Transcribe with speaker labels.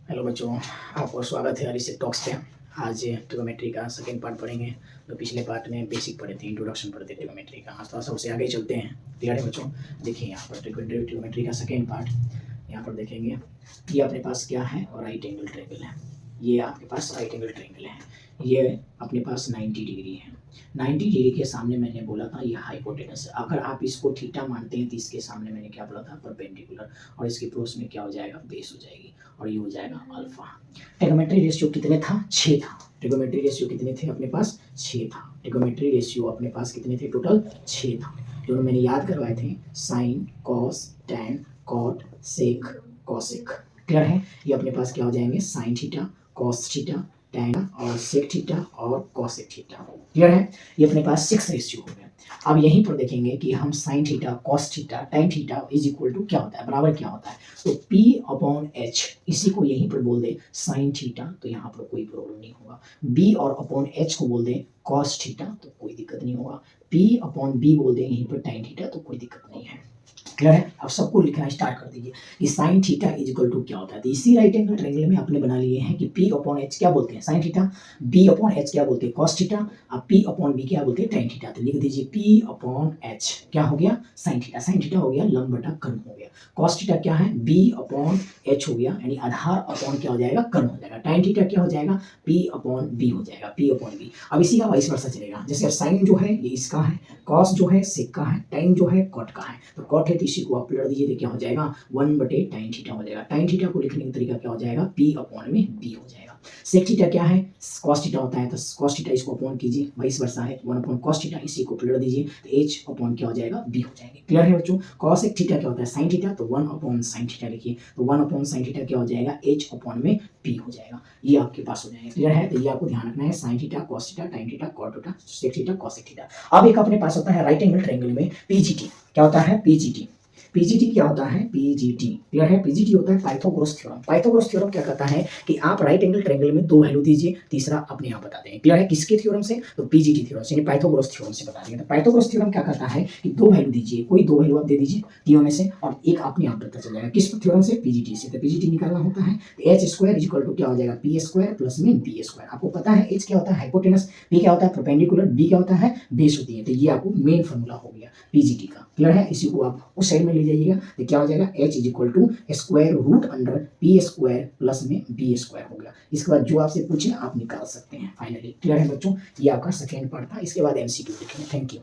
Speaker 1: Hello बच्चों, आपका स्वागत है अरिसेट टॉक्स पे। आज ट्रिगोमेट्री का सेकेंड पार्ट पढ़ेंगे। जो पिछले पार्ट में बेसिक पढ़े थे, इंट्रोडक्शन पढ़े थे ट्रिगोमेट्री का, आज थोड़ा सा उससे आगे चलते हैं। क्लियर है बच्चों? देखिए यहाँ पर ट्रिगोमेट्री का सेकेंड पार्ट यहाँ पर देखेंगे। ये अपने पास क्या है? राइट एंगल ट्रायंगल है। ये आपके पास राइट एंगल ट्रायंगल है। ये अपने पास 90 डिग्री है। 90 डिग्री के सामने मैंने बोला था ये हाइपोटेनस है। अगर आप इसको थीटा मानते हैं तो इसके सामने मैंने क्या बोला था? परपेंडिकुलर। और इसके पड़ोस में क्या हो जाएगा? बेस हो जाएगी और ये हो जाएगा अल्फा। ट्रिगोमेट्री रेशियो कितने था? 6 था। ट्रिगोमेट्री रेशियो कितने थे अपने पास? 6 था। ट्रिगोमेट्री रेशियो अपने पास कितने थे? टोटल 6 था। जो मैंने याद करवाए थे, साइन, कॉस, टैन, कॉट, सेक, कॉसेक। क्लियर है? ये अपने पास क्या हो जाएंगे? Sign theta, cos theta, tan और सेक थीटा और कॉसेक थीटा। क्लियर है? ये अपने पास 6 रेशियो हो गए। अब यहीं पर देखेंगे कि हम sine theta, cos theta, tan theta is equal to क्या होता है? बराबर क्या होता है? तो P अपॉन H, इसी को यहीं पर बोल दे साइन थीटा, तो यहाँ पर कोई प्रॉब्लम नहीं होगा। B और अपॉन H को बोल दे कॉस थीटा, तो कोई दिक्कत नहीं होगा। P अपॉन B बोल दे यहीं पर टैन थीटा, तो कोई दिक्कत नहीं है। क्लियर है? अब सबको लिखना स्टार्ट कर दीजिए कि sine theta is equal to क्या होता है। तो इसी राइट एंगल ट्रायंगल में आपने बना लिए हैं कि P अपॉन H क्या बोलते हैं? Sine theta. B upon H क्या बोलते हैं? Cos theta. अब P अपॉन B क्या बोलते हैं? Tan theta. तो लिख दीजिए P अपॉन H क्या हो गया? Sine theta. साइन थीटा हो गया लंब बटा कर्ण हो गया। कॉस थीटा क्या है? B अपॉन H हो गया, यानी आधार अपॉन क्या हो जाएगा? कर्ण हो जाएगा। टैन थीटा क्या हो जाएगा? P अपॉन B हो जाएगा। P upon B। अब इसी का वाइस वर्सा चलेगा। जैसे साइन जो है ये इसका है, कॉस जो है सेक का है, टैन जो है कॉट का है। तो कॉट है तो इसी को आप पलट दीजिए तो क्या हो जाएगा? 1/tan थीटा हो जाएगा। tan थीटा को लिखने का तरीका क्या हो जाएगा? P अपॉन में B हो जाएगा। सेक थीटा क्या है? cos थीटा होता है, तो cos थीटा इसको अपॉन कीजिए, वाइस वर्सा है 1 अपॉन cos थीटा, इसी को पलट दीजिए तो H अपॉन क्या हो जाएगा? B हो जाएगा। क्लियर है बच्चों? cos थीटा क्या होता है? sin थीटा, तो 1 अपॉन sin थीटा लिखिए, तो 1 अपॉन sin थीटा क्या हो जाएगा? H अपॉन में P हो जाएगा। ये आपके पास हो जाएगा। क्लियर है? तो ये आपको ध्यान रखना है, sin theta, cos theta, tan theta, cot theta, sec theta, cosec theta. अब एक अपने पास होता है राइट एंगल ट्रायंगल में PGT। क्या होता है? PGT। पीजीटी क्या होता है? पीजीटी। क्लियर है? पीजीटी होता है पाइथागोरस थ्योरम। पाइथागोरस थ्योरम क्या कहता है कि आप राइट एंगल ट्रायंगल में 2 वैल्यू दीजिए, तीसरा अपने आप बता दें। क्लियर है? किसके थ्योरम से? तो पीजीटी थ्योरम से, यानी पाइथागोरस थ्योरम से बता देंगे। तो पाइथागोरस थ्योरम क्या कहता है कि 2 वैल्यू दीजिए, कोई 2 वैल्यू आप दे दीजिए तीनों में से, और एक अपने आप पता चल जाएगा। किस थ्योरम से? पीजीटी से। तो पीजीटी निकालना होता है तो एच स्क्वायर इक्वल टू क्या हो जाएगा? पी स्क्वायर प्लस में बी स्क्वायर। आपको पता है एच क्या होता है? हाइपोटेनस। पी क्या होता है? परपेंडिकुलर। बी क्या होता है? बेस होती है। तो ये आपको मेन फॉर्मूला हो गया पीजीटी का। क्लियर है? इसी को आप उस साइड में ले जाइएगा तो क्या हो जाएगा? H is equal to square root under P square plus में बी स्क्वायर हो गया। इसके बाद जो आपसे पूछे आप निकाल सकते हैं फाइनली। क्लियर है बच्चों? ये आपका सेकेंड पार्ट था। इसके बाद MCQ लिखेंगे। Thank you.